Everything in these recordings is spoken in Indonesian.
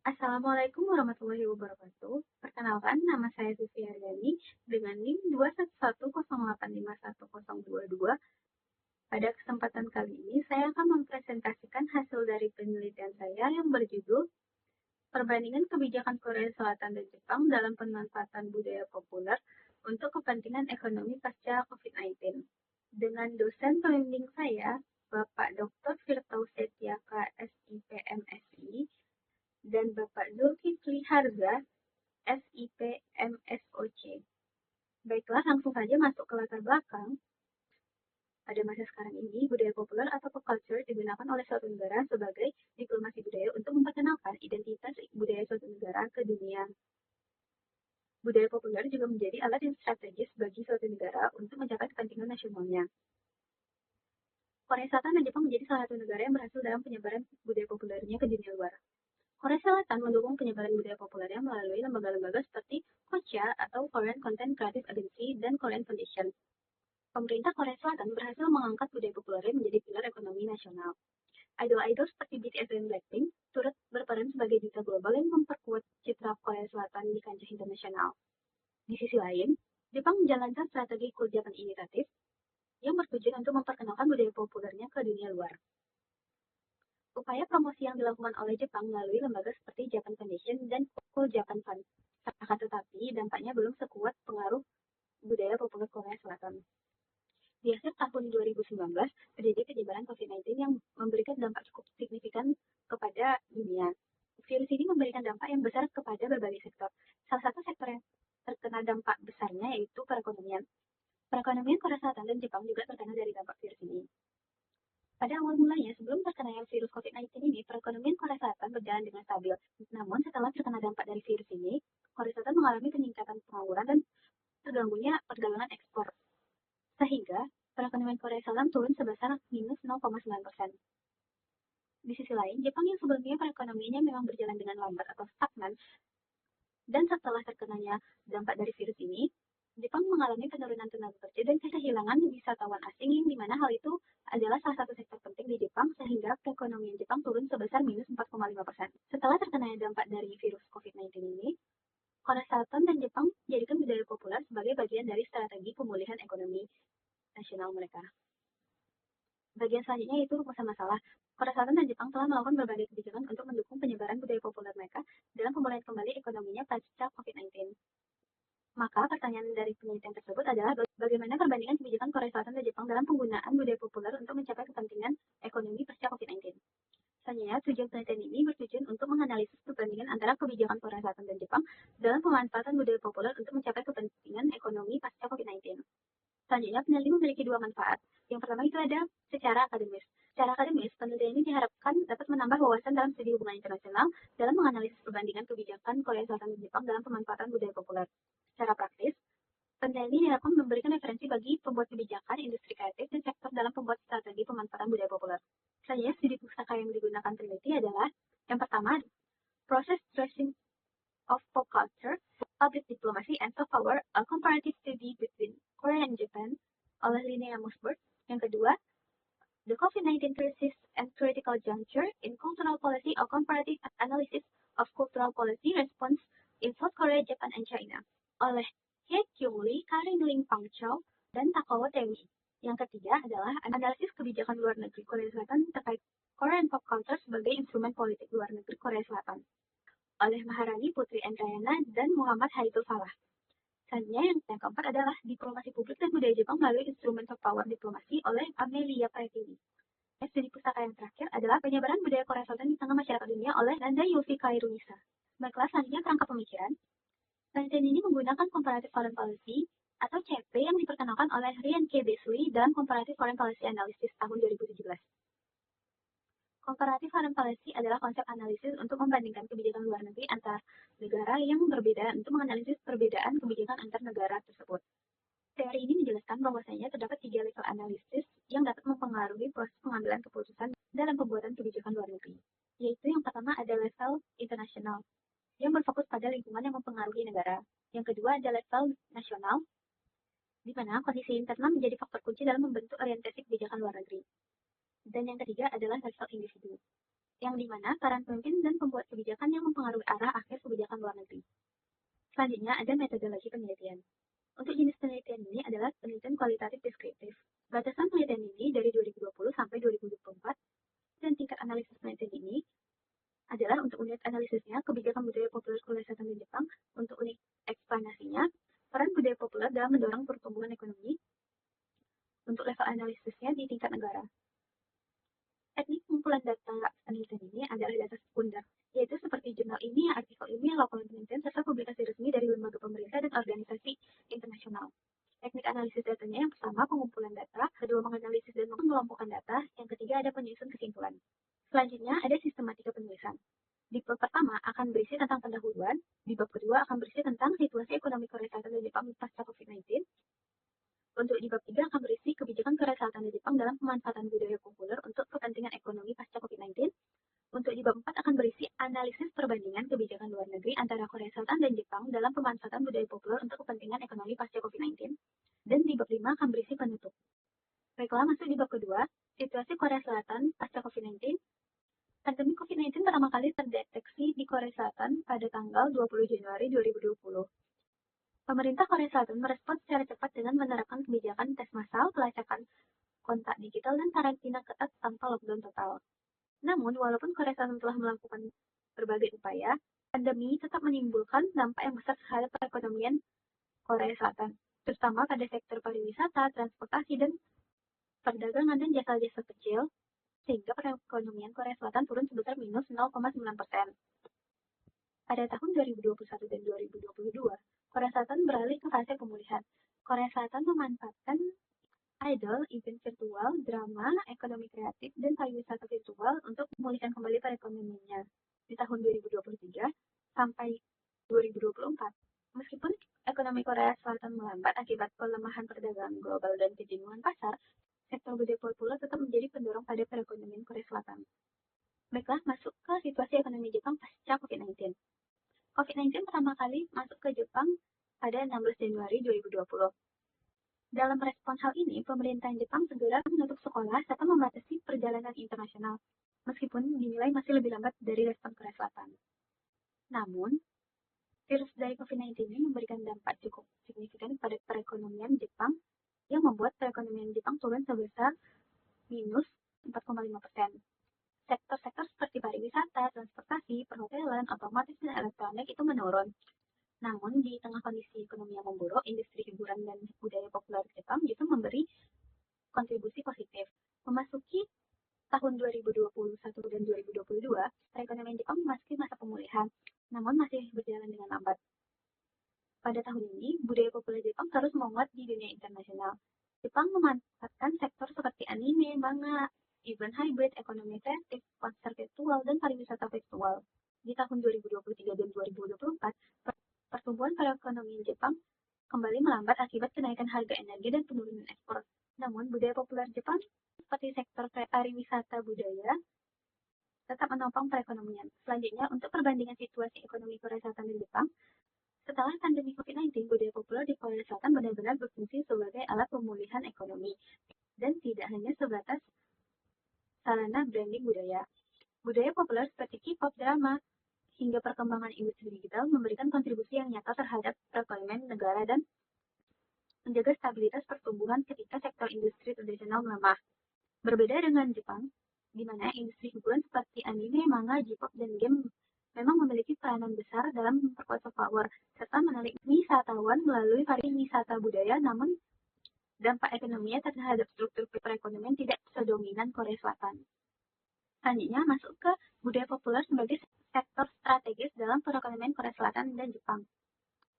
Assalamualaikum warahmatullahi wabarakatuh. Perkenalkan, nama saya Vivi Aryani dengan NIM 21108510022. Pada kesempatan kali ini, saya akan mempresentasikan hasil dari penelitian saya yang berjudul Perbandingan Kebijakan Korea Selatan dan Jepang dalam Pemanfaatan Budaya Populer untuk Kepentingan Ekonomi Pasca COVID-19. Dengan dosen pembimbing saya, Bapak Dr. Firdaus Setiaka, SIPMSI, dan Bapak Zulkifli Harza, SIP MSOC. Baiklah, langsung saja masuk ke latar belakang. Pada masa sekarang ini, budaya populer atau pop culture digunakan oleh suatu negara sebagai diplomasi budaya untuk memperkenalkan identitas budaya suatu negara ke dunia. Budaya populer juga menjadi alat yang strategis bagi suatu negara untuk mencapai kepentingan nasionalnya. Korea Selatan dan Jepang menjadi salah satu negara yang berhasil dalam penyebaran budaya populernya ke dunia luar. Korea Selatan mendukung penyebaran budaya populernya melalui lembaga-lembaga seperti KOCA atau Korean Content Creative Agency dan Korean Foundation. Pemerintah Korea Selatan berhasil mengangkat budaya populernya menjadi pilar ekonomi nasional. Idol-idol seperti BTS dan Blackpink turut berperan sebagai duta global yang memperkuat citra Korea Selatan di kancah internasional. Di sisi lain, Jepang menjalankan strategi Cool Japan Initiative yang bertujuan untuk memperkenalkan budaya populernya ke dunia luar. Upaya promosi yang dilakukan oleh Jepang melalui lembaga seperti Japan Foundation dan Cool Japan Fund. Akan tetapi, dampaknya belum sekuat pengaruh budaya populer Korea Selatan. Di akhir tahun 2019, terjadi penyebaran COVID-19 yang memberikan dampak cukup signifikan kepada dunia. Virus ini memberikan dampak yang besar kepada berbagai sektor. Salah satu sektor yang terkena dampak besarnya yaitu perekonomian. Perekonomian Korea Selatan dan Jepang juga terkena dari dampak virus ini. Pada awal mulanya, sebelum terkena virus COVID-19 ini, perekonomian Korea Selatan berjalan dengan stabil. Namun, setelah terkena dampak dari virus ini, Korea Selatan mengalami peningkatan pengangguran dan terganggunya perdagangan ekspor. Sehingga, perekonomian Korea Selatan turun sebesar minus 0,9%. Di sisi lain, Jepang yang sebelumnya perekonomiannya memang berjalan dengan lambat atau stagnan, dan setelah terkenanya dampak dari virus ini, Jepang mengalami penurunan tenaga kerja dan kehilangan wisatawan asing yang dimana hal itu adalah salah satu sektor penting di Jepang sehingga perekonomian Jepang turun sebesar minus 4,5%. Setelah terkenanya dampak dari virus COVID-19 ini, Korea Selatan dan Jepang menjadikan budaya populer sebagai bagian dari strategi pemulihan ekonomi nasional mereka. Bagian selanjutnya yaitu rumusan masalah. Korea Selatan dan Jepang telah melakukan berbagai kebijakan untuk mendukung penyebaran budaya populer mereka dalam pemulihan kembali ekonominya pasca COVID-19. Maka pertanyaan dari penelitian tersebut adalah bagaimana perbandingan kebijakan Korea Selatan dan Jepang dalam penggunaan budaya populer untuk mencapai kepentingan ekonomi pasca COVID-19. Selanjutnya, tujuan penelitian ini bertujuan untuk menganalisis perbandingan antara kebijakan Korea Selatan dan Jepang dalam pemanfaatan budaya populer untuk mencapai kepentingan ekonomi pasca COVID-19. Selanjutnya, peneliti memiliki dua manfaat. Yang pertama itu ada secara akademis. Secara akademis, penelitian ini diharapkan dapat menambah wawasan dalam studi hubungan internasional dalam menganalisis perbandingan kebijakan Korea Selatan dan Jepang dalam pemanfaatan budaya populer. Secara praktis, penelitian ini diharapkan memberikan referensi bagi pembuat kebijakan, industri kreatif, dan sektor dalam pembuat strategi pemanfaatan budaya populer. Selanjutnya, studi pustaka yang digunakan peneliti adalah yang pertama, Process Tracing of Pop Culture, Public Diplomacy and Soft Power, a Comparative Study Between Korea and Japan oleh Linnea Mossberg. Yang kedua, The COVID-19 Crisis and Critical Juncture in Cultural Policy, a Comparative Analysis of Cultural Policy Response in South Korea, Japan, and China oleh Hye Kyung Lee, Karin Ling Pang Chow, dan Takawa Tewi. Yang ketiga adalah analisis kebijakan luar negeri Korea Selatan terkait Korean pop culture sebagai instrumen politik luar negeri Korea Selatan oleh Maharani Putri Endrayana dan Muhammad Haithul Falah. Selanjutnya yang keempat adalah diplomasi publik dan budaya Jepang melalui instrumen soft power diplomasi oleh Amelia Pretiwi. Studi pustaka yang terakhir adalah penyebaran budaya Korea Selatan di tengah masyarakat dunia oleh Nanda Yulfi Khairunisa. Baiklah, selanjutnya kerangka pemikiran. Penelitian ini menggunakan Comparative Foreign Policy atau CP yang diperkenalkan oleh Ryan K. Beasley dalam Comparative Foreign Policy Analysis tahun 2017. Comparative Foreign Policy adalah konsep analisis untuk membandingkan kebijakan luar negeri antar negara yang berbeda untuk menganalisis perbedaan kebijakan antar negara tersebut. Teori ini menjelaskan bahwasanya terdapat 3 level analisis yang dapat mempengaruhi proses pengambilan keputusan dalam pembuatan kebijakan luar negeri. Yaitu yang pertama ada level internasional, yang berfokus pada lingkungan yang mempengaruhi negara. Yang kedua ada level nasional, di mana kondisi internal menjadi faktor kunci dalam membentuk orientasi kebijakan luar negeri. Dan yang ketiga adalah level individu. yang dimana peran pemimpin dan pembuat kebijakan yang mempengaruhi arah akhir kebijakan luar negeri. Selanjutnya ada metodologi penelitian. Untuk jenis penelitian ini adalah penelitian kualitatif deskriptif. Batasan penelitian ini dari 2020 sampai 2024, dan tingkat analisis penelitian ini adalah untuk unit analisisnya kebijakan budaya populer Korea Selatan dan Jepang, untuk unit eksplanasinya peran budaya populer dalam mendorong pertumbuhan ekonomi, untuk level analisisnya di tingkat negara. Teknik pengumpulan data penelitian ini adalah data sekunder, yaitu seperti jurnal ilmiah, artikel ilmiah, laporan penelitian, serta publikasi resmi dari lembaga pemerintah dan organisasi internasional. Teknik analisis datanya yang pertama pengumpulan data, kedua menganalisis dan mengelompokkan data, yang ketiga ada penyusun kesimpulan. Selanjutnya ada sistematika penulisan. Di bab pertama akan berisi tentang pendahuluan, di bab kedua akan berisi tentang situasi ekonomi Korea Selatan dan Jepang pasca COVID-19. Untuk di bab 3 akan berisi kebijakan Korea Selatan dan Jepang dalam pemanfaatan budaya populer untuk kepentingan ekonomi pasca COVID-19. Untuk di bab 4 akan berisi analisis perbandingan kebijakan luar negeri antara Korea Selatan dan Jepang dalam pemanfaatan budaya populer untuk kepentingan ekonomi pasca COVID-19. Dan di bab 5 akan berisi penutup. Baiklah, masuk di bab kedua, situasi Korea Selatan pasca COVID-19. Pandemi COVID-19 pertama kali terdeteksi di Korea Selatan pada tanggal 20 Januari 2020. Pemerintah Korea Selatan merespons secara cepat dengan menerapkan kebijakan tes massal, pelacakan kontak digital, dan karantina ketat tanpa lockdown total. Namun, walaupun Korea Selatan telah melakukan berbagai upaya, pandemi tetap menimbulkan dampak yang besar terhadap perekonomian Korea Selatan, terutama pada sektor pariwisata, transportasi, dan perdagangan dan jasa-jasa kecil, sehingga perekonomian Korea Selatan turun sebesar minus 0,9%. Pada tahun 2021 dan 2022, Korea Selatan beralih ke fase pemulihan. Korea Selatan memanfaatkan idol, event virtual, drama, ekonomi kreatif, dan pariwisata virtual untuk memulihkan kembali perekonomiannya. Di tahun 2023 sampai 2024, meskipun ekonomi Korea Selatan melambat akibat pelemahan perdagangan global dan kejenuhan pasar, sektor budaya populer tetap menjadi pendorong pada perekonomian Korea Selatan. Baiklah, masuk ke situasi ekonomi Jepang pasca COVID-19. COVID-19 pertama kali masuk ke Jepang pada 16 Januari 2020. Dalam respon hal ini, pemerintahan Jepang segera menutup sekolah serta membatasi perjalanan internasional, meskipun dinilai masih lebih lambat dari respon Korea Selatan. Namun, virus dari COVID-19 ini memberikan dampak cukup signifikan pada perekonomian Jepang, yang membuat perekonomian Jepang turun sebesar minus 4,5%. Sektor-sektor seperti pariwisata, transportasi, perhotelan, otomotif, dan elektronik itu menurun. Namun, di tengah kondisi ekonomi yang memburuk, industri hiburan dan budaya populer Jepang justru memberi kontribusi positif. Memasuki tahun 2021 dan 2022, perekonomian Jepang memasuki masa pemulihan, namun masih berjalan dengan lambat. Pada tahun ini, budaya populer Jepang terus menguat di dunia internasional. Jepang memanfaatkan sektor seperti anime, manga, event hybrid, ekonomi kreatif, konser virtual, dan pariwisata virtual. Di tahun 2023 dan 2024, pertumbuhan perekonomian Jepang kembali melambat akibat kenaikan harga energi dan penurunan ekspor. Namun, budaya populer Jepang seperti sektor pariwisata budaya tetap menopang perekonomian. Selanjutnya, untuk perbandingan situasi ekonomi Korea Selatan dan Jepang, setelah pandemi COVID-19, budaya populer di Korea Selatan benar-benar berfungsi sebagai alat pemulihan ekonomi, dan tidak hanya sebatas sarana branding budaya. Budaya populer seperti K-pop, drama, hingga perkembangan industri digital memberikan kontribusi yang nyata terhadap perekonomian negara dan menjaga stabilitas pertumbuhan ketika sektor industri tradisional melemah. Berbeda dengan Jepang, di mana industri hiburan seperti anime, manga, J-pop, dan game memang memiliki peranan besar dalam memperkuat soft power, serta menarik wisatawan melalui pariwisata budaya, namun dampak ekonominya terhadap struktur perekonomian tidak sedominan Korea Selatan. Selanjutnya, masuk ke budaya populer sebagai sektor strategis dalam perekonomian Korea Selatan dan Jepang.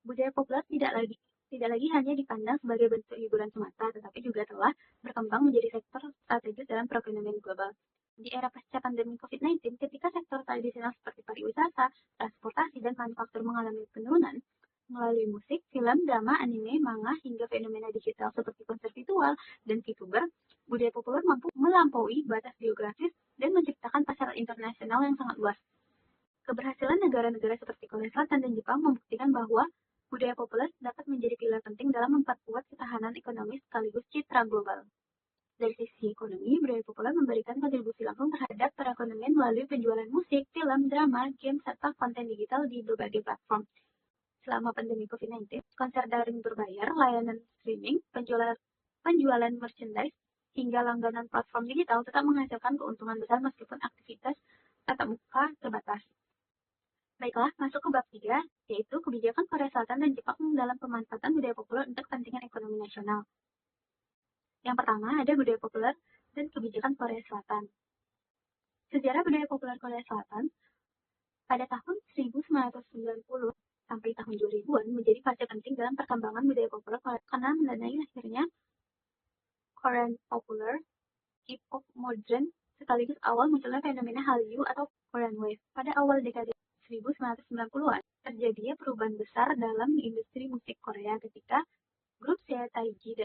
Budaya populer tidak lagi hanya dipandang sebagai bentuk hiburan semata, tetapi juga telah berkembang menjadi sektor strategis dalam perekonomian global. Di era pasca pandemi COVID-19, ketika sektor tradisional seperti pariwisata, transportasi, dan manufaktur mengalami penurunan, melalui musik, film, drama, anime, manga, hingga fenomena digital seperti konser virtual dan VTuber, budaya populer mampu melampaui batas geografis dan menciptakan pasar internasional yang sangat luas. Keberhasilan negara-negara seperti Korea Selatan dan Jepang membuktikan bahwa budaya populer dapat menjadi pilar penting dalam memperkuat ketahanan ekonomi sekaligus citra global. Dari sisi ekonomi, budaya populer memberikan kontribusi langsung terhadap perekonomian melalui penjualan musik, film, drama, game, serta konten digital di berbagai platform. Selama pandemi COVID-19, konser daring berbayar, layanan streaming, penjualan merchandise, hingga langganan platform digital tetap menghasilkan keuntungan besar meskipun aktivitas tatap muka terbatas. Baiklah, masuk ke bab 3, yaitu kebijakan Korea Selatan dan Jepang dalam pemanfaatan budaya populer untuk kepentingan ekonomi nasional. Yang pertama, ada budaya populer dan kebijakan Korea Selatan. Sejarah budaya populer Korea Selatan pada tahun 1990 sampai tahun 2000-an menjadi fase penting dalam perkembangan budaya populer karena mendanai lahirnya Korean Popular, K-pop modern, sekaligus awal munculnya fenomena Hallyu atau Korean Wave. Pada awal dekade 1990-an, terjadinya perubahan besar dalam industri musik Korea ketika grup Seo Taiji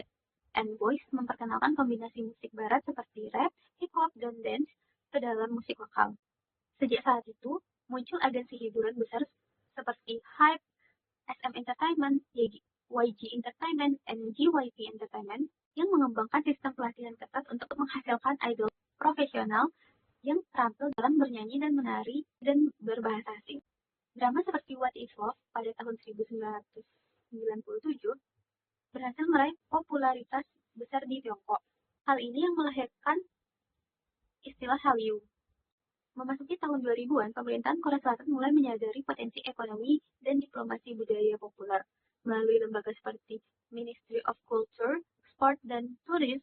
and Boys memperkenalkan kombinasi musik barat seperti rap, hip-hop, dan dance ke dalam musik lokal. Sejak saat itu, muncul agensi hiburan besar seperti HYBE, SM Entertainment, YG Entertainment, dan JYP Entertainment yang mengembangkan sistem pelatihan ketat untuk menghasilkan idol profesional yang terampil dalam bernyanyi dan menari dan berbahasa asing. Drama seperti What Is Love pada tahun 1997 berhasil meraih popularitas besar di Tiongkok. Hal ini yang melahirkan istilah Hallyu. Memasuki tahun 2000-an, pemerintahan Korea Selatan mulai menyadari potensi ekonomi dan diplomasi budaya populer. Melalui lembaga seperti Ministry of Culture, Sport, dan Tourism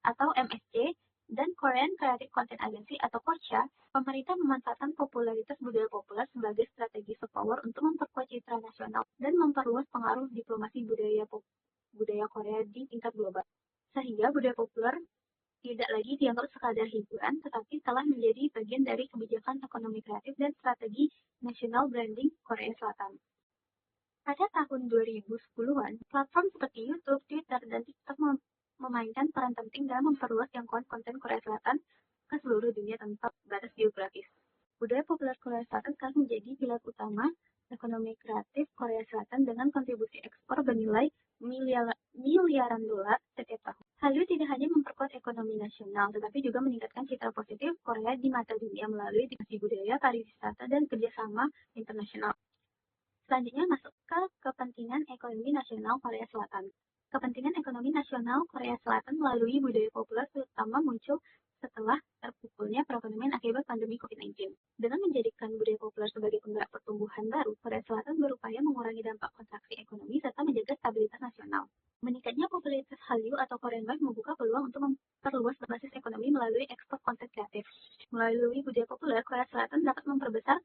atau MSC, dan Korean Creative Content Agency atau KOCA, pemerintah memanfaatkan popularitas budaya populer sebagai strategi soft power untuk memperkuat citra nasional dan memperluas pengaruh diplomasi budaya Korea di tingkat global. Sehingga budaya populer tidak lagi dianggap sekadar hiburan, tetapi telah menjadi bagian dari kebijakan ekonomi kreatif dan strategi national branding Korea Selatan. Pada tahun 2010-an, platform seperti YouTube, Twitter, dan TikTok memainkan peran penting dalam memperluas jangkauan konten Korea Selatan ke seluruh dunia tanpa batas geografis. Budaya populer Korea Selatan sekarang menjadi pilar utama ekonomi kreatif Korea Selatan dengan kontribusi ekspor bernilai miliaran dolar setiap tahun. Hallyu tidak hanya memperkuat ekonomi nasional, tetapi juga meningkatkan citra positif Korea di mata dunia melalui diplomasi budaya, pariwisata, dan kerjasama internasional. Selanjutnya masuk ke kepentingan ekonomi nasional Korea Selatan. Kepentingan ekonomi nasional Korea Selatan melalui budaya populer terutama muncul setelah terpukulnya perekonomian akibat pandemi COVID-19. Dengan menjadikan budaya populer sebagai penggerak pertumbuhan baru, Korea Selatan berupaya mengurangi dampak kontraksi ekonomi serta menjaga stabilitas nasional. Meningkatnya popularitas Hallyu atau Korean Wave membuka peluang untuk memperluas basis ekonomi melalui ekspor konten kreatif. Melalui budaya populer, Korea Selatan dapat memperbesar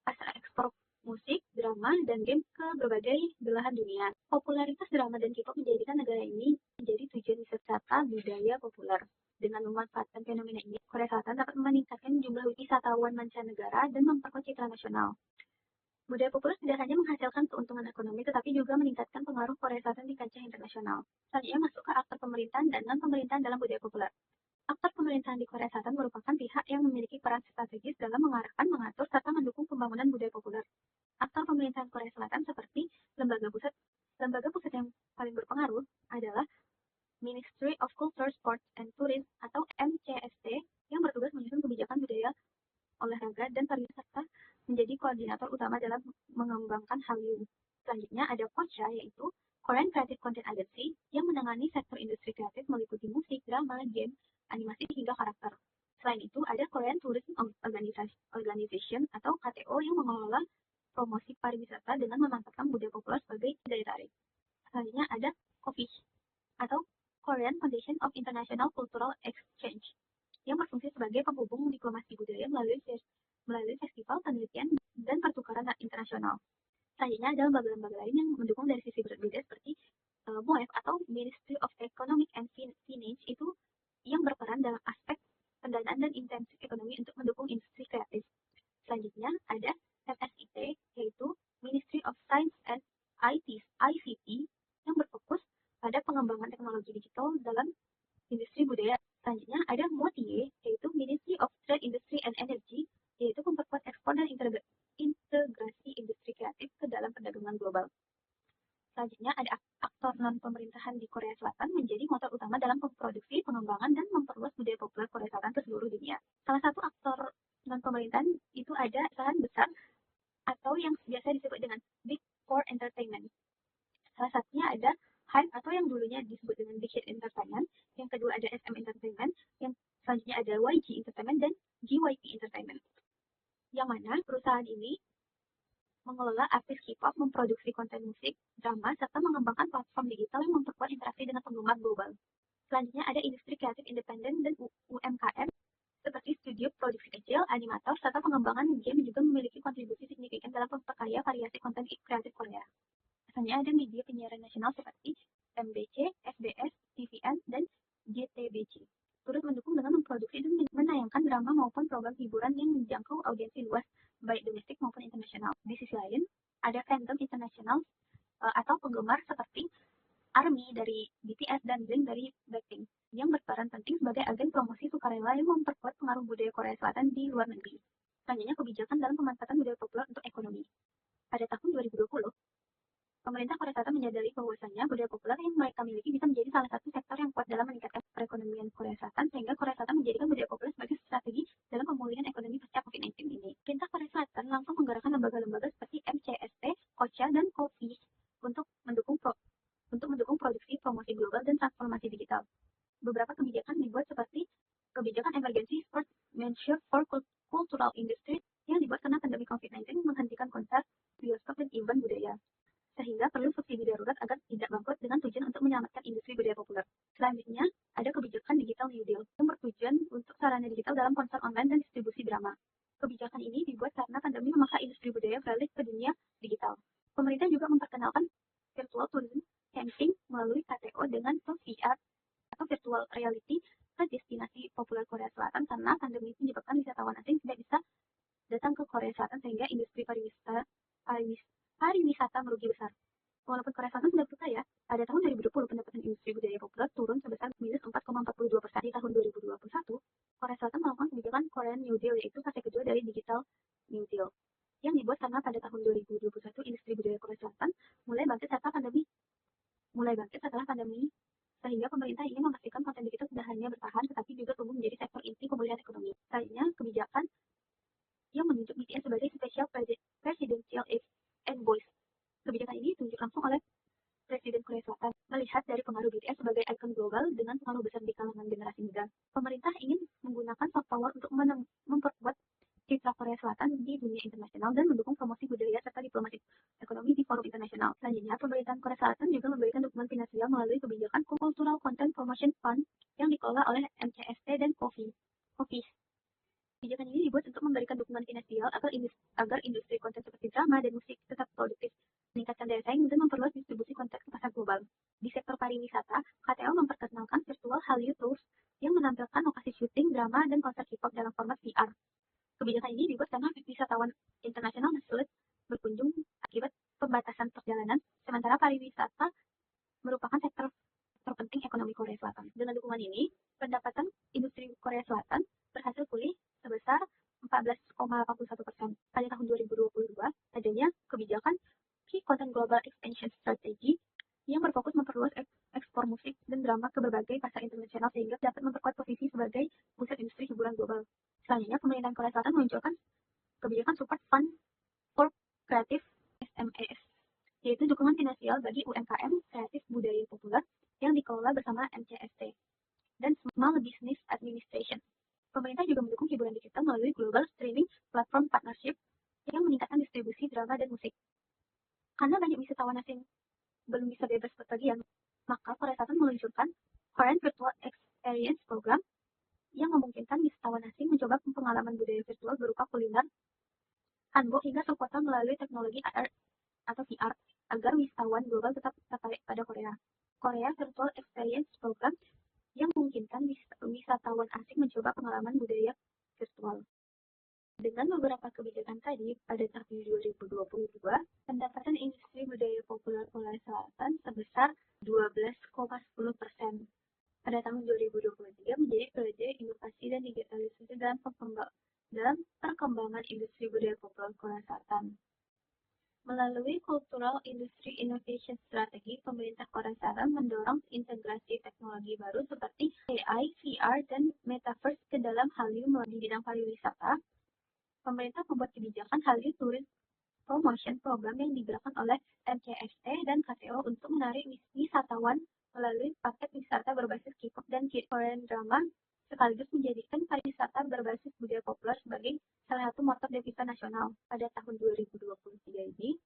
pasar ekspor musik, drama, dan game ke berbagai belahan dunia. Popularitas drama dan K-pop menjadikan negara ini menjadi tujuan wisata budaya populer. Dengan memanfaatkan fenomena ini, Korea Selatan dapat meningkatkan jumlah wisatawan mancanegara dan memperkuat citra nasional. Budaya populer tidak hanya menghasilkan keuntungan ekonomi, tetapi juga meningkatkan pengaruh Korea Selatan di kancah internasional. Selanjutnya masuk ke aktor pemerintahan dan non-pemerintahan dalam budaya populer. Aktor pemerintahan di Korea Selatan merupakan pihak yang memiliki peran strategis dalam mengarahkan, mengatur, serta mendukung pembangunan budaya populer. Aktor pemerintahan Korea Selatan seperti lembaga pusat yang paling berpengaruh adalah Ministry of Culture, Sports, and Tourism atau MCST yang bertugas menyusun kebijakan budaya, olahraga, dan pariwisata serta menjadi koordinator utama dalam mengembangkan Hallyu. Selanjutnya ada KOCA yaitu Korean Creative Content Agency yang menangani sektor industri kreatif meliputi musik, drama, game, animasi hingga karakter. Selain itu ada Korean Tourism Organization atau KTO yang mengelola promosi pariwisata dengan memanfaatkan budaya populer sebagai daya tarik. Selanjutnya ada KOFISH atau Korean Foundation of International Cultural Exchange yang berfungsi sebagai penghubung diplomasi budaya melalui festival, penelitian, dan pertukaran internasional. Selanjutnya ada lembaga-lembaga lain yang mendukung dari sisi berbeda seperti MOEF atau Ministry of Economic and Finance itu yang berperan dalam aspek pendanaan dan intensif ekonomi untuk mendukung industri kreatif. Selanjutnya ada MSIT yaitu Ministry of Science and ICT yang berfokus pada pengembangan teknologi digital dalam industri budaya. Selanjutnya ada MOTIE yaitu Ministry of Trade, Industry and Energy yaitu memperkuat ekspor dan integrasi industri kreatif ke dalam perdagangan global. Selanjutnya ada aktor non-pemerintahan di Korea Selatan menjadi motor utama dalam memproduksi, pengembangan, dan memperluas budaya populer Korea Selatan ke seluruh dunia. Salah satu aktor non-pemerintahan itu ada perusahaan besar atau yang biasa disebut dengan Big Four Entertainment. Salah satunya ada Hype atau yang dulunya disebut dengan Big Hit Entertainment, yang kedua ada SM Entertainment, yang selanjutnya ada YG Entertainment dan JYP Entertainment. Yang mana perusahaan ini mengelola artis K-pop, memproduksi konten musik, drama, serta mengembangkan platform digital yang memperkuat interaksi dengan penggemar global. Selanjutnya ada industri kreatif independen dan UMKM, seperti studio produksi kecil, animator, serta pengembangan game juga memiliki kontribusi signifikan dalam memperkaya variasi konten kreatif Korea. Misalnya ada media penyiaran nasional seperti MBC, SBS, TVN, dan JTBC. Turut mendukung dengan memproduksi dan menayangkan drama maupun program hiburan yang menjangkau audiensi luas, baik domestik maupun internasional. Di sisi lain, ada fandom internasional atau penggemar seperti ARMY dari BTS dan Blink dari Blackpink, yang berperan penting sebagai agen promosi sukarela yang memperkuat pengaruh budaya Korea Selatan di luar negeri. Selanjutnya, kebijakan dalam pemanfaatan budaya populer untuk ekonomi. Pada tahun 2020, pemerintah Korea Selatan menyadari bahwasannya budaya populer yang mereka miliki bisa menjadi salah satu sektor yang kuat dalam meningkatkan perekonomian Korea Selatan, sehingga Korea Selatan menjadikan budaya populer sebagai strategi dalam pemulihan ekonomi pasca COVID-19 ini. Pemerintah Korea Selatan langsung menggerakkan lembaga-lembaga seperti MCST, KOCHA, dan KOFI untuk mendukung produksi, promosi global, dan transformasi digital. Beberapa kebijakan dibuat seperti kebijakan emergency support measure for cultural industry yang dibuat karena pandemi COVID-19 menghentikan konser, bioskop, dan event budaya, sehingga perlu subsidi darurat agar tidak bangkrut dengan tujuan untuk menyelamatkan industri budaya populer. Selanjutnya, ada kebijakan Digital New Deal yang bertujuan untuk sarana digital dalam konser online dan distribusi drama. Kebijakan ini dibuat karena pandemi memaksa industri budaya beralih ke dunia digital. Pemerintah juga memperkenalkan virtual tourism camping melalui KTO dengan VR atau virtual reality ke destinasi populer Korea Selatan karena pandemi menyebabkan wisatawan asing tidak bisa datang ke Korea Selatan sehingga industri pariwisata merugi besar. Walaupun Korea Selatan sudah berkaya, pada tahun 2020 pendapatan industri budaya populer turun sebesar minus 4,42%. Di tahun 2021, Korea Selatan melakukan kebijakan Korean New Deal, yaitu fase kedua dari Digital New Deal, yang dibuat karena pada tahun 2021 industri budaya Korea Selatan mulai bangkit setelah pandemi, sehingga pemerintah ingin memastikan konten digital tidak hanya bertahan tetapi juga tumbuh menjadi sektor inti pemulihan ekonomi. Selanjutnya, kebijakan yang menunjuk BTS sebagai Special Presidential Envoy. Kebijakan ini ditunjuk langsung oleh Presiden Korea Selatan. Melihat dari pengaruh BTS sebagai ikon global dengan pengaruh besar di kalangan generasi muda, pemerintah ingin menggunakan soft power untuk memperkuat citra Korea Selatan di dunia internasional dan mendukung promosi budaya serta diplomasi ekonomi di forum internasional. Selanjutnya, pemerintahan Korea Selatan juga memberikan dukungan finansial melalui kebijakan Cultural Content Promotion Fund yang dikelola oleh MCST dan KOFI. Kebijakan ini dibuat untuk memberikan dukungan finansial agar industri konten seperti drama dan musik tetap produktif, meningkatkan daya saing, dan memperluas distribusi konten ke pasar global. Di sektor pariwisata, KTO memperkenalkan virtual Hallyu Tours yang menampilkan lokasi syuting, drama, dan konser K-pop dalam format VR. Kebijakan ini dibuat karena wisatawan internasional masih sulit berkunjung akibat pembatasan perjalanan, sementara pariwisata merupakan sektor terpenting ekonomi Korea Selatan. Dengan dukungan ini, pendapatan industri Korea Selatan berhasil pulih sebesar 14,81%. Pada tahun 2022, adanya kebijakan Key Content Global Expansion Strategy yang berfokus memperluas ekspor musik dan drama ke berbagai pasar internasional sehingga dapat memperkuat posisi sebagai pusat industri hiburan global. Selanjutnya, pemerintahan Korea Selatan meluncurkan kebijakan Support Fund for Creative SMEs, yaitu dukungan finansial bagi UMKM kreatif budaya populer yang dikelola bersama MCST dan Small Business Administration. Pemerintah juga mendukung hiburan digital melalui Global Streaming Platform Partnership yang meningkatkan distribusi drama dan musik. Karena banyak wisatawan asing belum bisa bebas berpergian, maka Korea Selatan meluncurkan Korean Virtual Experience Program yang memungkinkan wisatawan asing mencoba pengalaman budaya virtual berupa kuliner, hanbok, hingga subkota melalui teknologi AR atau VR agar wisatawan global tetap tertarik pada Korea. Korea Virtual Experience Program yang memungkinkan wisatawan asing mencoba pengalaman budaya virtual. Dengan beberapa kebijakan tadi, pada tahun 2022, pendapatan industri budaya populer Korea Selatan sebesar 12,10%. Pada tahun 2023 menjadi periode inovasi dan digitalisasi dalam perkembangan industri budaya populer Korea Selatan. Melalui Cultural Industry Innovation Strategy, pemerintah Korea Selatan mendorong integrasi teknologi baru seperti AI, VR, dan Metaverse ke dalam Hallyu di bidang pariwisata. Pemerintah membuat kebijakan Hallyu Tourist Promotion Program yang digerakkan oleh MCST dan KTO untuk menarik wisatawan melalui paket wisata berbasis K-pop dan Korean drama, sekaligus menjadikan pariwisata berbasis budaya populer sebagai salah satu motor devisa nasional. Pada tahun 2023 ini,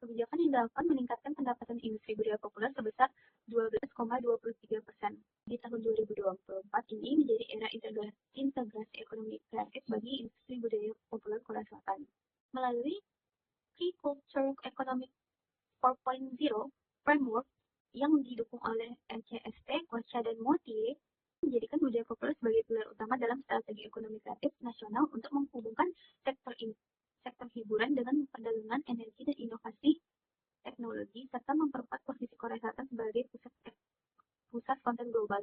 kebijakan yang dilakukan meningkatkan pendapatan industri budaya populer sebesar 12,23%. Di tahun 2024 ini menjadi era integrasi ekonomi kreatif bagi industri budaya populer Korea Selatan. Melalui Pre-Cultural Economic 4.0 framework yang didukung oleh MCST, Kocha, dan Motie, menjadikan budaya populer sebagai pilar utama dalam strategi ekonomi kreatif nasional untuk menghubungkan sektor hiburan dengan perdagangan energi dan inovasi teknologi, serta memperkuat posisi Korea Selatan sebagai pusat konten global.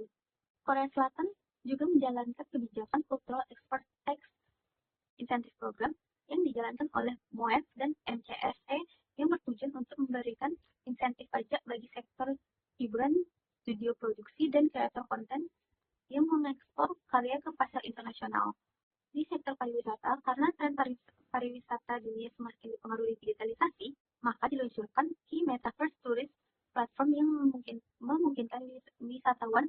Korea Selatan juga menjalankan kebijakan Cultural Export Tax Incentive Program yang dijalankan oleh MOEF dan MCSE yang bertujuan untuk memberikan insentif pajak bagi sektor hiburan, studio produksi, dan kreator konten yang mengekspor karya ke pasar internasional. Di sektor pariwisata, karena tren pariwisata dunia semakin dipengaruhi digitalisasi, maka diluncurkan Metaverse Tourist platform yang memungkinkan wisatawan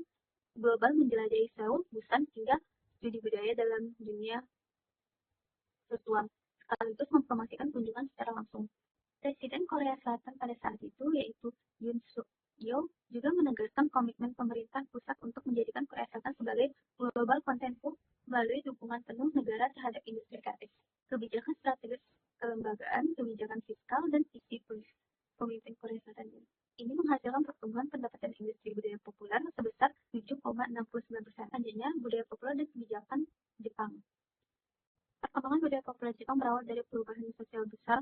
global menjelajahi Seoul, Busan, hingga studi budaya dalam dunia virtual, sekaligus mempromosikan kunjungan secara langsung. Presiden Korea Selatan pada saat itu, yaitu Yoon Suk Yeol, juga menegaskan komitmen pemerintah pusat untuk menjadikan Korea Selatan sebagai global content hub melalui dukungan penuh negara terhadap industri kreatif. Kebijakan strategis kelembagaan, kebijakan fiskal, dan visi pemimpin Korea Selatan ini menghasilkan pertumbuhan pendapatan industri budaya populer sebesar 7,69%. Selanjutnya, budaya populer dan kebijakan Jepang. Perkembangan budaya populer Jepang berawal dari perubahan sosial besar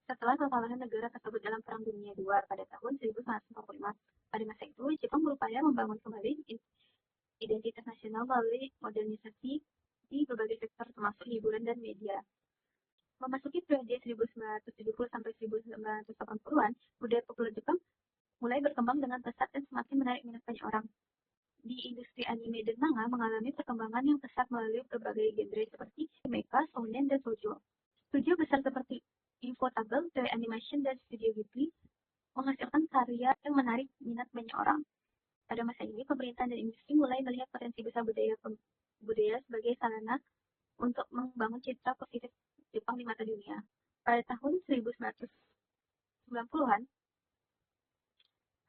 setelah kekalahan negara tersebut dalam Perang Dunia II pada tahun 1945. Pada masa itu, Jepang berupaya membangun kembali identitas nasional melalui modernisasi di berbagai sektor termasuk hiburan dan media. Memasuki periode 1970 sampai 1980-an, budaya populer Jepang mulai berkembang dengan pesat dan semakin menarik minat banyak orang. Di industri anime dan manga mengalami perkembangan yang pesat melalui berbagai genre seperti mecha, shonen, dan shoujo. Studio besar seperti Ufotable, Toei Animation, dan Studio Ghibli menghasilkan karya yang menarik minat banyak orang. Pada masa ini, pemerintah dan industri mulai melihat potensi besar budaya sebagai sarana untuk membangun citra positif Jepang di mata dunia. Pada tahun 1990-an,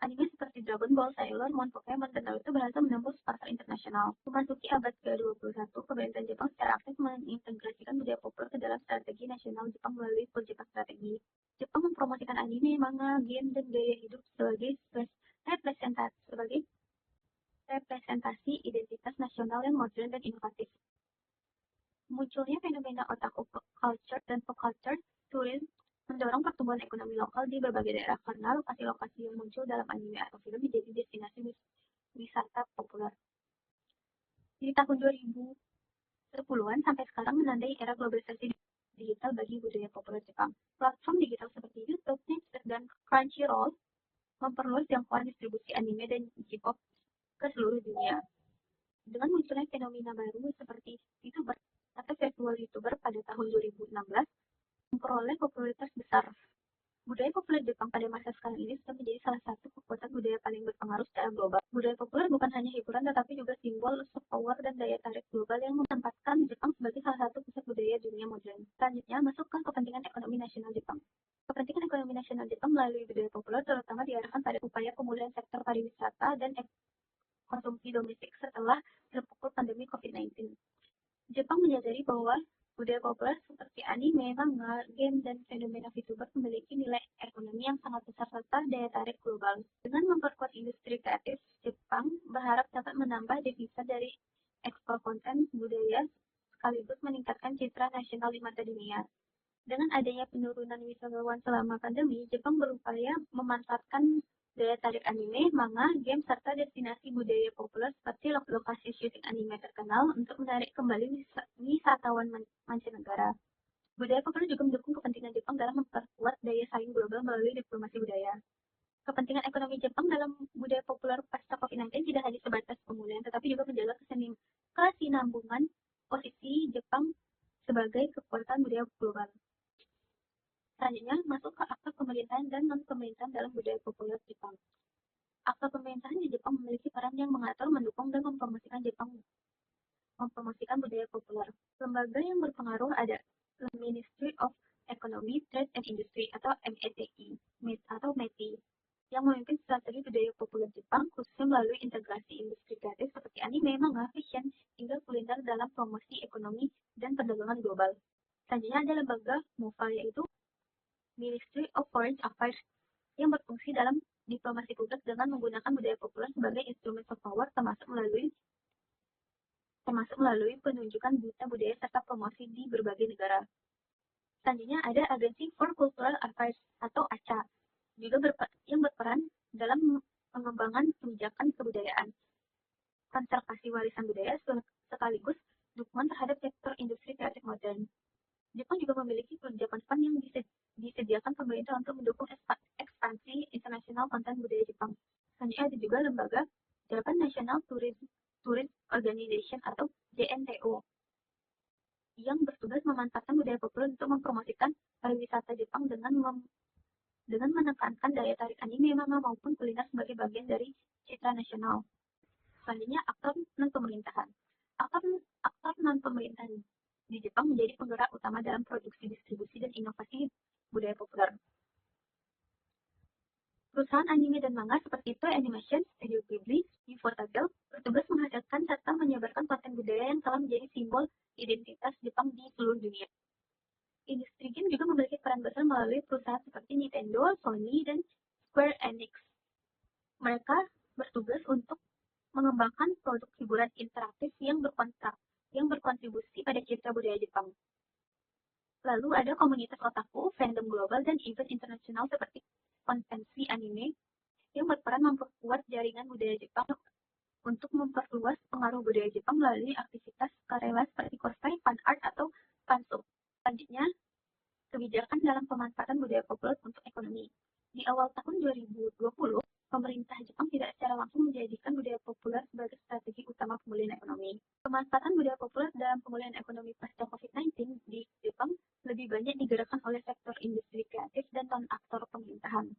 anime seperti Dragon Ball, Sailor Moon, Pokemon, dan Naruto berhasil menembus pasar internasional. Memasuki abad ke-21, pemerintahan Jepang secara aktif mengintegrasikan budaya populer ke dalam strategi nasional Jepang melalui Jepang Strategi. Jepang mempromosikan anime, manga, game, dan gaya hidup sebagai representasi identitas nasional yang modern dan inovatif. Munculnya fenomena otaku culture dan pop culture tourism mendorong pertumbuhan ekonomi lokal di berbagai daerah karena lokasi-lokasi yang muncul dalam anime atau film menjadi destinasi wisata populer. Di tahun 2010-an sampai sekarang menandai era globalisasi digital bagi budaya populer Jepang. Platform digital seperti YouTube, Netflix, dan Crunchyroll memperluas jangkauan distribusi anime dan J-pop ke seluruh dunia. Dengan munculnya fenomena baru seperti YouTuber atau virtual YouTuber pada tahun 2016, memperoleh popularitas besar. Budaya populer Jepang pada masa sekarang ini sudah menjadi salah satu kekuatan budaya paling berpengaruh secara global. Budaya populer bukan hanya hiburan tetapi juga simbol soft power dan daya tarik global yang menempatkan Jepang sebagai salah satu pusat budaya dunia modern. Selanjutnya, masuk ke kepentingan ekonomi nasional Jepang. Kepentingan ekonomi nasional Jepang melalui budaya populer terutama diarahkan pada upaya pemulihan sektor pariwisata dan konsumsi domestik setelah terpukul pandemi COVID-19. Jepang menyadari bahwa budaya populer seperti anime, manga, game, dan fenomena VTuber memiliki nilai ekonomi yang sangat besar serta daya tarik global. Dengan memperkuat industri kreatif, Jepang berharap dapat menambah devisa dari ekspor konten budaya sekaligus meningkatkan citra nasional di mata dunia. Dengan adanya penurunan wisatawan selama pandemi, Jepang berupaya memanfaatkan daya tarik anime, manga, game, serta destinasi budaya populer seperti lokasi syuting anime terkenal untuk menarik kembali wisatawan mancanegara. Budaya populer juga mendukung kepentingan Jepang dalam memperkuat daya saing melalui diplomasi budaya. Kepentingan ekonomi Jepang dalam budaya populer pasca COVID-19 tidak hanya sebatas pemulihan, tetapi juga menjaga kesinambungan posisi Jepang sebagai kekuatan budaya global. Selanjutnya, masuk ke aktor pemerintahan dan non-pemerintahan dalam budaya populer Jepang. Aktor pemerintahan di Jepang memiliki peran yang mengatur, mendukung, dan mempromosikan budaya populer. Lembaga yang berpengaruh ada Ministry of Economy, Trade and Industry atau METI atau METI yang memimpin strategi budaya populer Jepang khususnya melalui integrasi industri kreatif seperti anime, manga, fashion, hingga kuliner dalam promosi ekonomi dan perdagangan global. Selanjutnya ada lembaga MOFA yaitu Ministry of Foreign Affairs yang berfungsi dalam diplomasi publik dengan menggunakan budaya populer sebagai instrumen soft power termasuk melalui penunjukan duta budaya serta promosi di berbagai negara. Selanjutnya ada Agency for Cultural Affairs atau ACA yang berperan dalam pengembangan kebijakan kebudayaan, konservasi warisan budaya sekaligus dukungan terhadap sektor industri kreatif modern. Jepang juga memiliki kebijakan fund yang disediakan pemerintah untuk mendukung ekspansi internasional konten budaya Jepang. Selanjutnya ada juga lembaga Japan National Tourism Organization atau JNTO yang bertugas memanfaatkan budaya populer untuk mempromosikan pariwisata Jepang dengan menekankan daya tarik anime, manga maupun kuliner sebagai bagian dari citra nasional. Selanjutnya aktor non-pemerintahan. Aktor non-pemerintahan di Jepang menjadi penggerak utama dalam produksi, distribusi, dan inovasi budaya populer. Perusahaan anime dan manga seperti Toei Animation, Studio Ghibli, Ufotable bertugas menghasilkan serta menyebarkan konten budaya yang telah menjadi simbol identitas Jepang di seluruh dunia. Industri game juga memiliki peran besar melalui perusahaan seperti Nintendo, Sony, dan Square Enix. Mereka bertugas untuk mengembangkan produk hiburan interaktif yang berkontribusi pada citra budaya Jepang. Lalu ada komunitas otaku, fandom global, dan event internasional seperti konvensi anime yang berperan memperkuat jaringan budaya Jepang untuk memperluas pengaruh budaya Jepang melalui aktivitas sukarela seperti cosplay, fan art, atau fansub. Selanjutnya, kebijakan dalam pemanfaatan budaya populer untuk ekonomi. Di awal tahun 2020, pemerintah Jepang tidak secara langsung menjadikan budaya populer sebagai strategi utama pemulihan ekonomi. Pemanfaatan budaya populer dalam pemulihan ekonomi pasca COVID-19 di Jepang lebih banyak digerakkan oleh sektor industri kreatif dan non-aktor pemerintahan.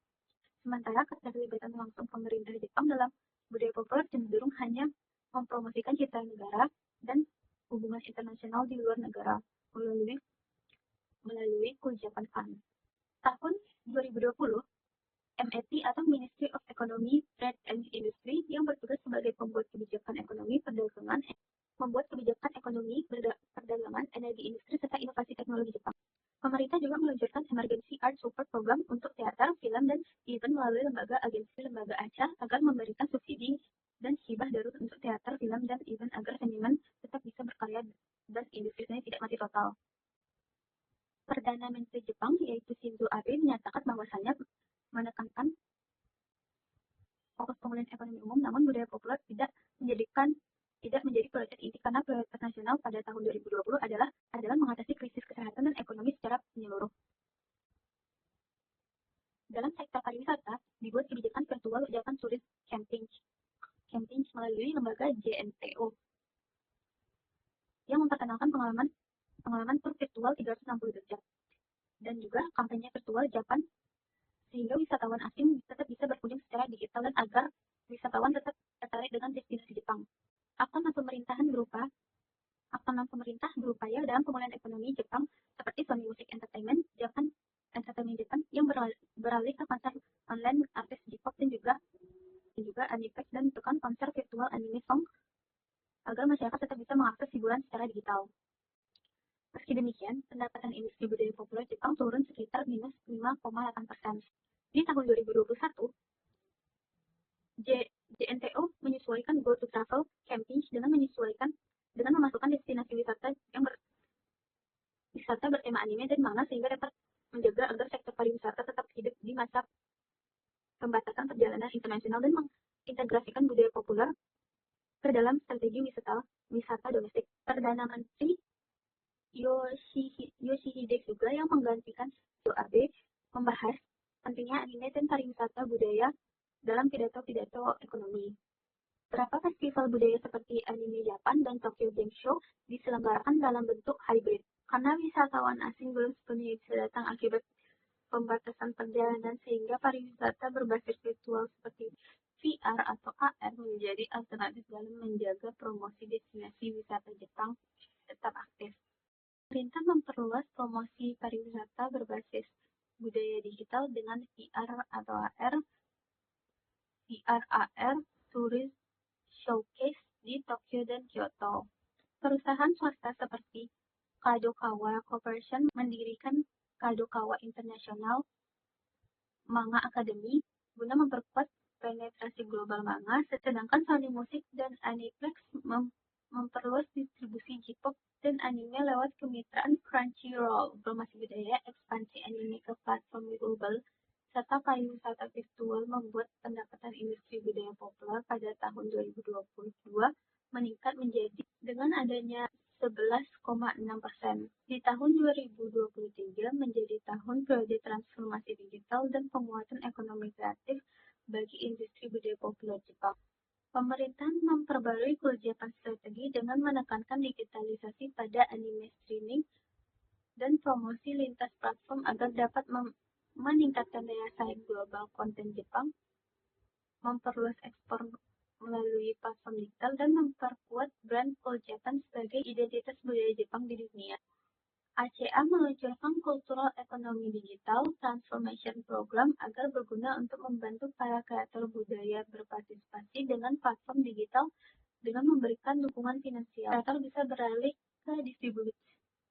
Sementara keterlibatan langsung pemerintah Jepang dalam budaya populer cenderung hanya mempromosikan citra negara dan hubungan internasional di luar negara melalui kebijakan fund. Tahun 2020, MET atau Ministry of Economy, Trade and Industry yang bertugas sebagai pembuat kebijakan ekonomi perdagangan, energi industri, serta inovasi teknologi Jepang. Pemerintah juga meluncurkan Emergency Art Support Program untuk teater, film, dan event melalui lembaga ACA agar memberikan subsidi dan hibah darurat untuk teater, film, dan event agar seniman tetap bisa berkarya dan industrinya tidak mati total. Perdana Menteri Jepang yaitu Shinzo Abe menyatakan bahwasannya menekankan fokus pemulihan ekonomi umum, namun budaya populer tidak menjadi prioritas inti karena prioritas nasional pada tahun 2020 adalah mengatasi krisis kesehatan dan ekonomi secara menyeluruh. Dalam sektor pariwisata, dibuat kebijakan virtual Japan Tourist Campaign melalui lembaga JNTO yang memperkenalkan pengalaman tur virtual 360 derajat dan juga kampanye virtual Japan sehingga wisatawan asing tetap bisa berkunjung secara digital dan agar wisatawan tetap tertarik dengan destinasi Jepang. Aktor non-pemerintah berupaya dalam pemulihan ekonomi Jepang seperti Sony Music Entertainment Japan yang beralih ke konser online artis J-pop dan juga Aniplex dan bentukan konser virtual anime song agar masyarakat tetap bisa mengakses hiburan secara digital. Meski demikian, pendapatan industri budaya populer Jepang turun sekitar minus 5,8%. Di tahun 2021, JNTO menyesuaikan Go to Travel Campaign dengan memasukkan destinasi wisata bertema anime dan manga sehingga dapat menjaga agar sektor pariwisata tetap hidup di masa pembatasan perjalanan internasional dan mengintegrasikan budaya populer ke dalam strategi wisata domestik. Perdana Menteri Yoshihide Suga yang menggantikan Shinzo Abe membahas pentingnya budaya dalam pidato-pidato ekonomi. Beberapa festival budaya seperti Anime Japan dan Tokyo Game Show diselenggarakan dalam bentuk hybrid. Karena wisatawan asing belum sepenuhnya bisa datang akibat pembatasan perjalanan, sehingga pariwisata berbasis virtual seperti VR atau AR menjadi alternatif dalam menjaga promosi destinasi wisata Jepang tetap aktif. Pemerintah memperluas promosi pariwisata berbasis budaya digital dengan VR atau AR, VR/AR Tourist Showcase di Tokyo dan Kyoto. Perusahaan swasta seperti Kadokawa Corporation mendirikan Kadokawa International Manga Academy guna memperkuat penetrasi global manga, sedangkan Sony Music dan Aniplex memperluas distribusi J-pop dan anime lewat kemitraan Crunchyroll. Promosi budaya, ekspansi anime ke platform global, serta pariwisata virtual membuat pendapatan industri budaya populer pada tahun 2022 meningkat menjadi dengan adanya 11,6%. Di tahun 2023 menjadi tahun periode transformasi digital dan penguatan ekonomi kreatif bagi industri budaya populer Jepang. Pemerintah memperbarui kebijakan strategi dengan menekankan digitalisasi pada anime streaming dan promosi lintas platform agar dapat meningkatkan daya saing global konten Jepang, memperluas ekspor melalui platform digital, dan memperkuat brand Cool Japan sebagai identitas budaya Jepang di dunia. ACA meluncurkan Cultural Economy Digital Transformation Program agar berguna untuk membantu para kreator budaya berpartisipasi dengan platform digital dengan memberikan dukungan finansial. Kreator bisa beralih ke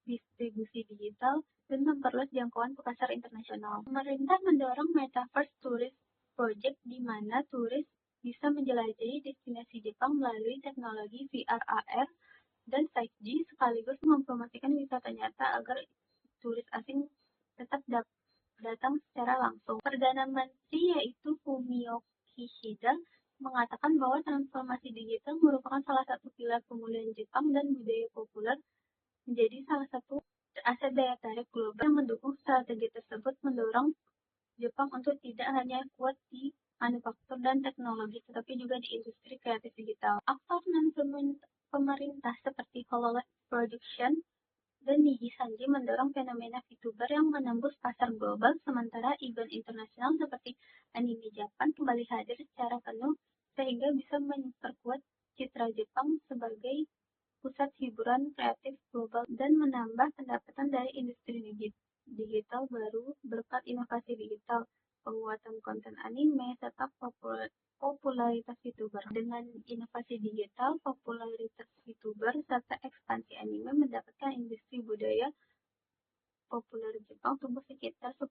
distribusi digital dan memperluas jangkauan ke pasar internasional. Pemerintah mendorong Metaverse Tourist Project di mana turis bisa menjelajahi destinasi Jepang melalui teknologi VR/AR dan 5G, sekaligus mempromosikan wisata nyata agar turis asing tetap datang secara langsung. Perdana Menteri yaitu Fumio Kishida mengatakan bahwa transformasi digital merupakan salah satu pilar pemulihan Jepang dan budaya populer menjadi salah satu aset daya tarik global yang mendukung strategi tersebut mendorong Jepang untuk tidak hanya kuat di manufaktur dan teknologi, tetapi juga di industri kreatif digital. Aktor non-pemerintah seperti Hololive Production dan Niji Sanji mendorong fenomena VTuber yang menembus pasar global, sementara event internasional seperti Anime Japan kembali hadir secara penuh sehingga bisa memperkuat citra Jepang sebagai pusat hiburan kreatif global dan menambah pendapatan dari industri digital baru berkat inovasi digital, penguatan konten anime, serta popularitas VTuber. Dengan inovasi digital, popularitas VTuber, serta ekspansi anime mendapatkan industri budaya populer Jepang tumbuh sekitar 10,2%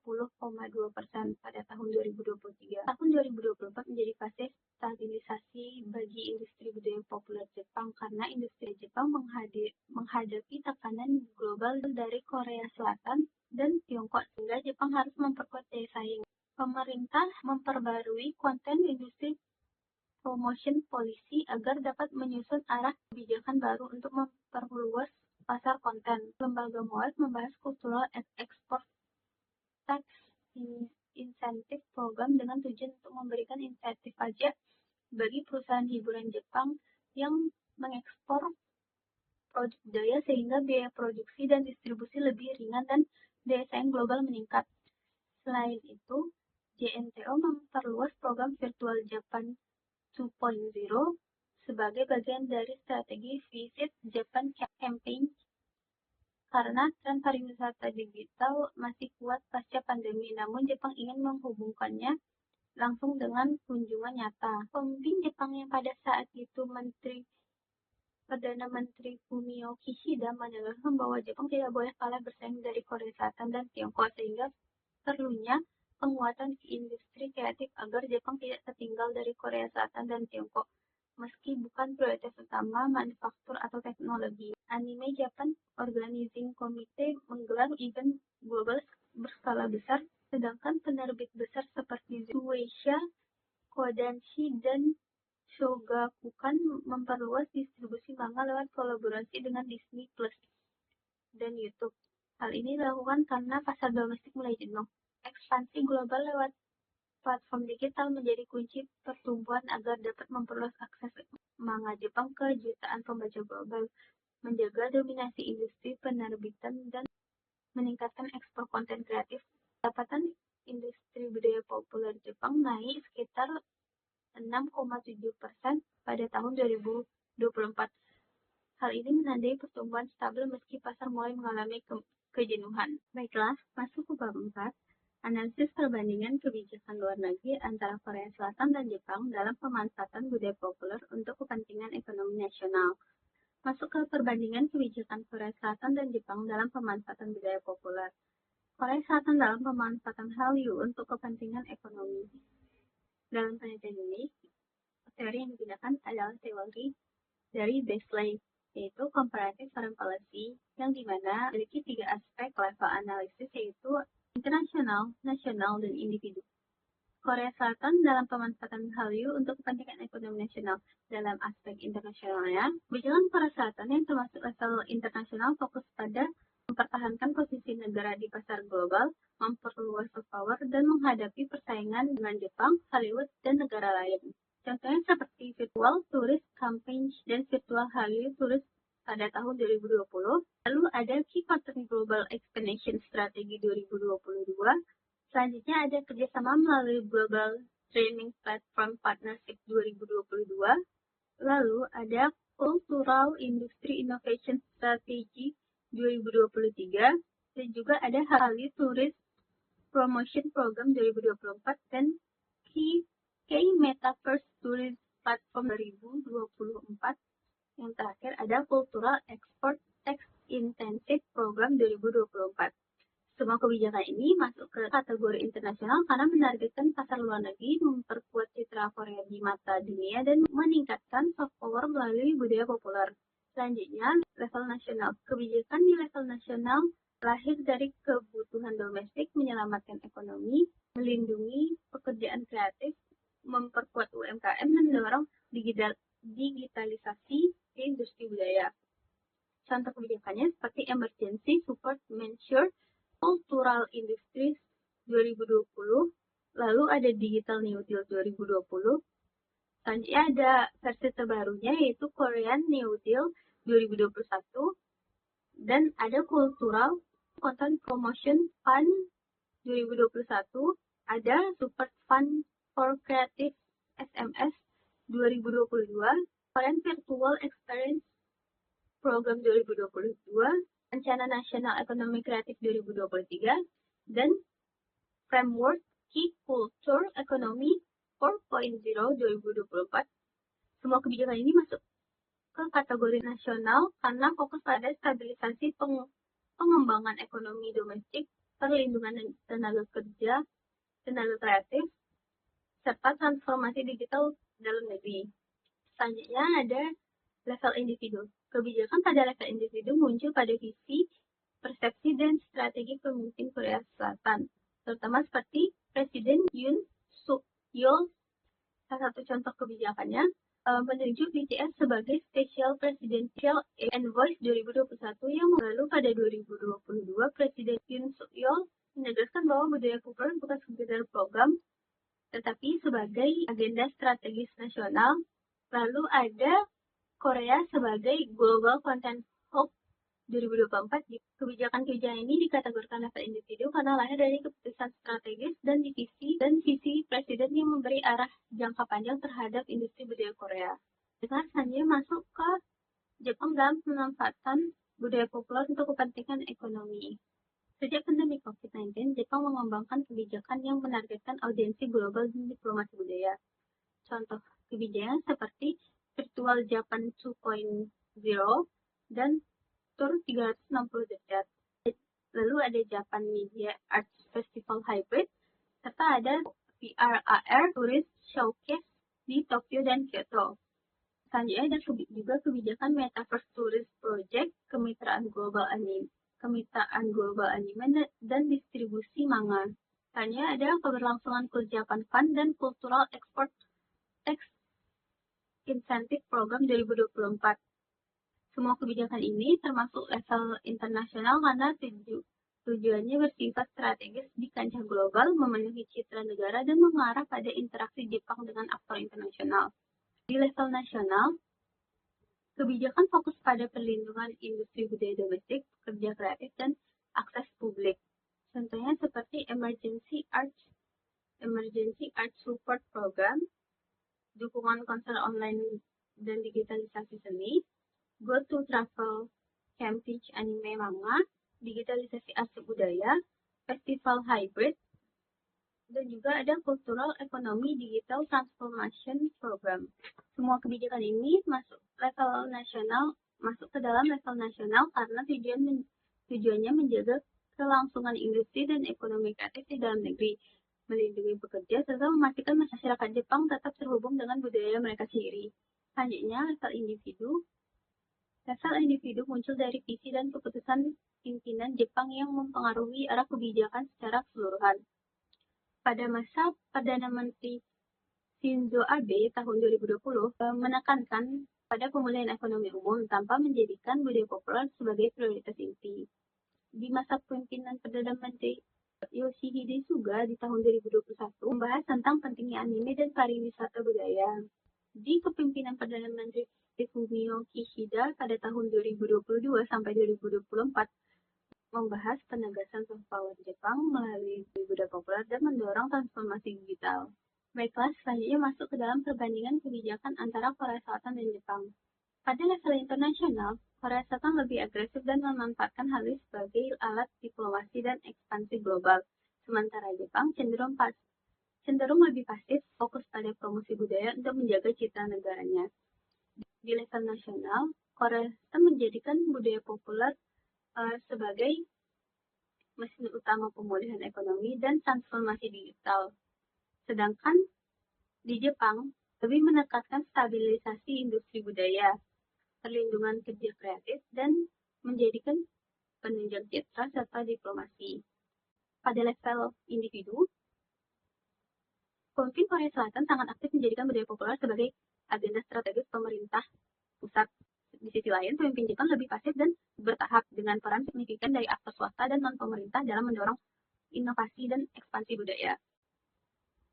pada tahun 2023. Tahun 2024 menjadi fase stabilisasi bagi industri budaya populer Jepang karena industri Jepang menghadapi tekanan global dari Korea Selatan dan Tiongkok, sehingga Jepang harus memperkuat daya saing. Pemerintah memperbarui konten industri promotion policy agar dapat menyusun arah kebijakan baru untuk memperluas pasar konten. Lembaga MOAT membahas Cultural Export Tax Incentive Program dengan tujuan untuk memberikan insentif pajak bagi perusahaan hiburan Jepang yang mengekspor produk budaya sehingga biaya produksi dan distribusi lebih ringan dan daya saing global meningkat. Selain itu, JNTO memperluas program Virtual Japan 2.0 sebagai bagian dari strategi Visit Japan Campaign karena tren pariwisata digital masih kuat pasca pandemi, namun Jepang ingin menghubungkannya langsung dengan kunjungan nyata. Pemimpin Jepang yang pada saat itu Perdana Menteri Fumio Kishida menegaskan bahwa Jepang tidak boleh kalah bersaing dari Korea Selatan dan Tiongkok, sehingga perlunya penguatan industri kreatif agar Jepang tidak tertinggal dari Korea Selatan dan Tiongkok. Meski bukan prioritas utama manufaktur atau teknologi, Anime Japan Organizing Committee menggelar event global berskala besar, sedangkan penerbit besar seperti Shueisha, Kodansha, dan Shogakukan memperluas distribusi manga lewat kolaborasi dengan Disney Plus dan YouTube. Hal ini dilakukan karena pasar domestik mulai jenuh. Ekspansi global lewat platform digital menjadi kunci pertumbuhan agar dapat memperluas akses manga Jepang ke jutaan pembaca global, menjaga dominasi industri penerbitan, dan meningkatkan ekspor konten kreatif. Pendapatan industri budaya populer Jepang naik sekitar 6,7% pada tahun 2024. Hal ini menandai pertumbuhan stabil meski pasar mulai mengalami kejenuhan. Baiklah, masuk ke bab 4. Analisis perbandingan kebijakan luar negeri antara Korea Selatan dan Jepang dalam pemanfaatan budaya populer untuk kepentingan ekonomi nasional. Masuk ke perbandingan kebijakan Korea Selatan dan Jepang dalam pemanfaatan budaya populer. Korea Selatan dalam pemanfaatan Hallyu untuk kepentingan ekonomi. Dalam penelitian ini, teori yang digunakan adalah teori dari Beasley, yaitu Comparative Foreign Policy, yang dimana memiliki 3 aspek level analisis, yaitu internasional, nasional, dan individu. Korea Selatan dalam pemanfaatan Hallyu untuk kepentingan ekonomi nasional. Dalam aspek internasionalnya, kebijakan Korea Selatan yang termasuk level internasional fokus pada mempertahankan posisi negara di pasar global, memperluas soft power, dan menghadapi persaingan dengan Jepang, Hollywood, dan negara lain. Contohnya seperti virtual tourist campaign dan virtual Hallyu tourist pada tahun 2020. Lalu ada Key Partner Global Expansion Strategy 2022. Selanjutnya ada kerjasama melalui Global Training Platform Partnership 2022. Lalu ada Cultural Industry Innovation Strategy 2023. Dan juga ada Hallyu Tourist Promotion Program 2024 dan Key Metaverse Tourist Platform 2024. Yang terakhir ada Cultural Export Tax Intensive Program 2024. Semua kebijakan ini masuk ke kategori internasional karena menargetkan pasar luar negeri, memperkuat citra Korea di mata dunia, dan meningkatkan soft power melalui budaya populer. Selanjutnya, level nasional. Kebijakan di level nasional lahir dari kebutuhan domestik, menyelamatkan ekonomi, melindungi pekerjaan kreatif, memperkuat UMKM, dan mendorong digitalisasi industri budaya. Contoh kebijakannya seperti Emergency Support Measure Cultural Industries 2020, lalu ada Digital New Deal 2020, selanjutnya ada versi terbarunya yaitu Korean New Deal 2021, dan ada Cultural Content Promotion Fund 2021, ada Support Fund for Creative SMS 2022, Korean Virtual Experience Program 2022, Rencana Nasional Ekonomi Kreatif 2023, dan Framework Key Culture Economy 4.0 2024. Semua kebijakan ini masuk ke kategori nasional karena fokus pada stabilisasi pengembangan ekonomi domestik, perlindungan tenaga kerja, tenaga kreatif, serta transformasi digital dalam negeri. Selanjutnya ada level individu. Kebijakan pada level individu muncul pada visi, persepsi, dan strategi pemimpin Korea Selatan, terutama seperti Presiden Yoon Suk Yeol. Salah satu contoh kebijakannya menunjuk BTS sebagai Special Presidential Envoy 2021 yang lalu pada 2022, Presiden Yoon Suk Yeol menegaskan bahwa budaya populer bukan sekedar program, tetapi sebagai agenda strategis nasional. Lalu ada Korea sebagai Global Content Hub 2024. Kebijakan-kebijakan ini dikategorikan level individu karena lahir dari keputusan strategis dan visi presiden yang memberi arah jangka panjang terhadap industri budaya Korea. Kita selanjutnya masuk ke Jepang dalam pemanfaatan budaya populer untuk kepentingan ekonomi. Sejak pandemi COVID-19, Jepang mengembangkan kebijakan yang menargetkan audiensi global dan diplomasi budaya. Contoh kebijakan seperti Virtual Japan 2.0 dan Tour 360 derajat. Lalu ada Japan Media Arts Festival Hybrid, serta ada VR AR Tourist Showcase di Tokyo dan Kyoto. Selanjutnya ada juga kebijakan Metaverse Tourist Project, kemitraan global anime dan distribusi manga. Selanjutnya ada keberlangsungan Cool Japan Fund dan Cultural Export Tax Incentive Program 2024. Semua kebijakan ini termasuk level internasional karena Tujuannya bersifat strategis di kancah global, memenuhi citra negara, dan mengarah pada interaksi Jepang dengan aktor internasional. Di level nasional, kebijakan fokus pada perlindungan industri budaya domestik, pekerja kreatif, dan akses publik. Contohnya seperti Emergency Arts Support Program, dukungan konser online dan digitalisasi seni, Go to Travel, Camp Teach Anime Manga, digitalisasi arsip budaya, festival hybrid, dan juga ada Cultural Economy Digital Transformation Program. Semua kebijakan ini masuk ke dalam level nasional karena tujuannya menjaga kelangsungan industri dan ekonomi kreatif di dalam negeri, melindungi pekerja, serta memastikan masyarakat Jepang tetap terhubung dengan budaya mereka sendiri. Selanjutnya, level individu. Level individu muncul dari visi dan keputusan pimpinan Jepang yang mempengaruhi arah kebijakan secara keseluruhan. Pada masa Perdana Menteri Shinzo Abe tahun 2020 menekankan pada pemulihan ekonomi umum tanpa menjadikan budaya populer sebagai prioritas inti. Di masa kepemimpinan Perdana Menteri Yoshihide Suga di tahun 2021 membahas tentang pentingnya anime dan pariwisata budaya. Di kepemimpinan Perdana Menteri Fumio Kishida pada tahun 2022 sampai 2024 membahas penegasan soft power Jepang melalui budaya populer dan mendorong transformasi digital. Baiklah, selanjutnya masuk ke dalam perbandingan kebijakan antara Korea Selatan dan Jepang. Pada level internasional, Korea Selatan lebih agresif dan memanfaatkan hal ini sebagai alat diplomasi dan ekspansi global, sementara Jepang cenderung lebih pasif, fokus pada promosi budaya untuk menjaga citra negaranya. Di level nasional, Korea Selatan menjadikan budaya populer sebagai mesin utama pemulihan ekonomi dan transformasi digital. Sedangkan di Jepang, lebih menekankan stabilisasi industri budaya, perlindungan kerja kreatif, dan menjadikan penunjang citra serta diplomasi. Pada level individu, pemimpin Korea Selatan sangat aktif menjadikan budaya populer sebagai agenda strategis pemerintah pusat. Di sisi lain, pemimpin Jepang lebih pasif dan bertahap dengan peran signifikan dari aktor swasta dan non-pemerintah dalam mendorong inovasi dan ekspansi budaya.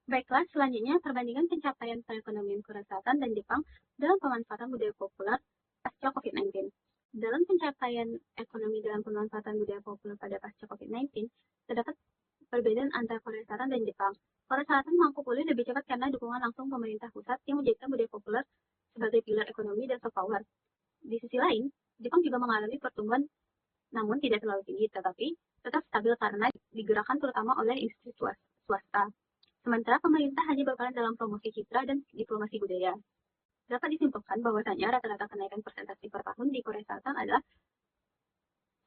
Baiklah, selanjutnya perbandingan pencapaian perekonomian Korea Selatan dan Jepang dalam pemanfaatan budaya populer pasca COVID-19. Dalam pencapaian ekonomi dalam pemanfaatan budaya populer pada pasca COVID-19, terdapat perbedaan antara Korea Selatan dan Jepang. Korea Selatan mampu pulih lebih cepat karena dukungan langsung pemerintah pusat yang menjadikan budaya populer sebagai pilar ekonomi dan soft power. Di sisi lain, Jepang juga mengalami pertumbuhan namun tidak terlalu tinggi, tetapi tetap stabil karena digerakkan terutama oleh industri swasta. Sementara pemerintah hanya berperan dalam promosi citra dan diplomasi budaya. Dapat disimpulkan bahwasanya rata-rata kenaikan persentase per tahun di Korea Selatan adalah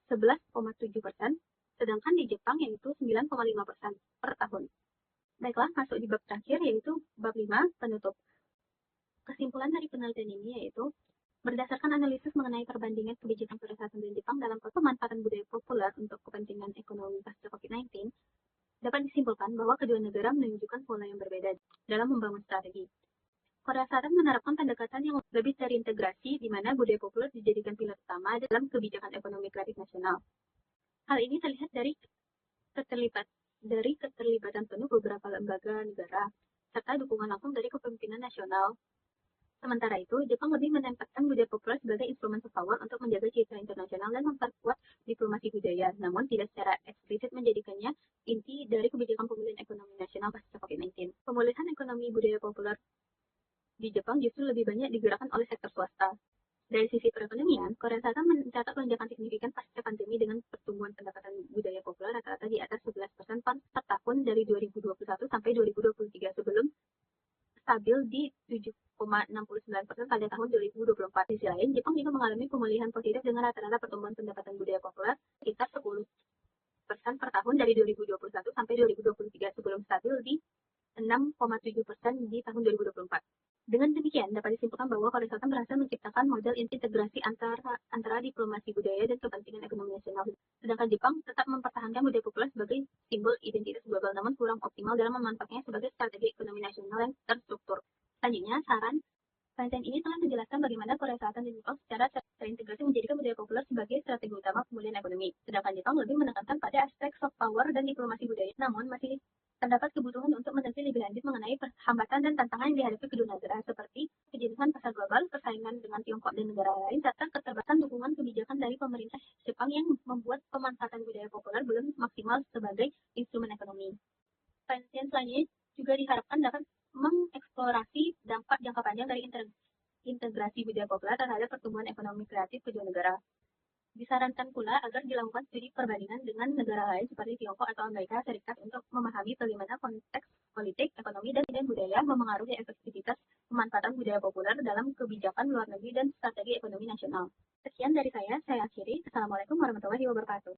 11,7%, sedangkan di Jepang yaitu 9,5% per tahun. Baiklah, masuk di bab terakhir yaitu bab 5, penutup. Kesimpulan dari penelitian ini yaitu berdasarkan analisis mengenai perbandingan kebijakan Korea Selatan dan Jepang dalam pemanfaatan budaya populer untuk kepentingan ekonomi pasca COVID-19, dapat disimpulkan bahwa kedua negara menunjukkan pola yang berbeda dalam membangun strategi. Korea Selatan menerapkan pendekatan yang lebih terintegrasi di mana budaya populer dijadikan pilar utama dalam kebijakan ekonomi kreatif nasional. Hal ini terlihat dari keterlibatan penuh beberapa lembaga negara, serta dukungan langsung dari kepemimpinan nasional. Sementara itu, Jepang lebih menempatkan budaya populer sebagai instrumen soft power untuk menjaga citra internasional dan memperkuat diplomasi budaya, namun tidak secara eksplisit menjadikannya inti dari kebijakan pemulihan ekonomi nasional pasca COVID-19. Pemulihan ekonomi budaya populer di Jepang justru lebih banyak digerakkan oleh sektor swasta. Dari sisi perekonomian, Korea Selatan mencatat lonjakan signifikan pasca pandemi dengan pertumbuhan pendapatan budaya populer rata-rata di atas 11% per tahun dari 2021 sampai 2023 sebelum stabil di 7,69% pada tahun 2024. Di sisi lain, Jepang juga mengalami pemulihan positif dengan rata-rata pertumbuhan pendapatan budaya populer sekitar 10% per tahun dari 2021 sampai 2023 sebelum stabil di 6,7% di tahun 2024. Dengan demikian, dapat disimpulkan bahwa Korea Selatan berhasil menciptakan model integrasi antara diplomasi budaya dan kepentingan ekonomi nasional. Sedangkan Jepang tetap mempertahankan budaya populer sebagai simbol identitas global, namun kurang optimal dalam memanfaatkannya sebagai strategi ekonomi nasional yang terstruktur. Selanjutnya, saran Penelitian ini telah menjelaskan bagaimana Korea Selatan dan Jepang secara terintegrasi menjadikan budaya populer sebagai strategi utama pemulihan ekonomi. Sedangkan Jepang lebih menekankan pada aspek soft power dan diplomasi budaya. Namun, masih terdapat kebutuhan untuk meneliti lebih lanjut mengenai hambatan dan tantangan yang dihadapi kedua negara, seperti kejadian pasar global, persaingan dengan Tiongkok dan negara lain, serta keterbatasan dukungan kebijakan dari pemerintah Jepang yang membuat pemanfaatan budaya populer belum maksimal sebagai instrumen ekonomi. Penelitian selanjutnya juga diharapkan dapat mengeksplorasi dampak jangka panjang dari integrasi budaya populer terhadap pertumbuhan ekonomi kreatif kedua negara. Disarankan pula agar dilakukan studi perbandingan dengan negara lain seperti Tiongkok atau Amerika Serikat untuk memahami bagaimana konteks politik, ekonomi, dan budaya memengaruhi efektivitas pemanfaatan budaya populer dalam kebijakan luar negeri dan strategi ekonomi nasional. Sekian dari saya akhiri. Assalamualaikum warahmatullahi wabarakatuh.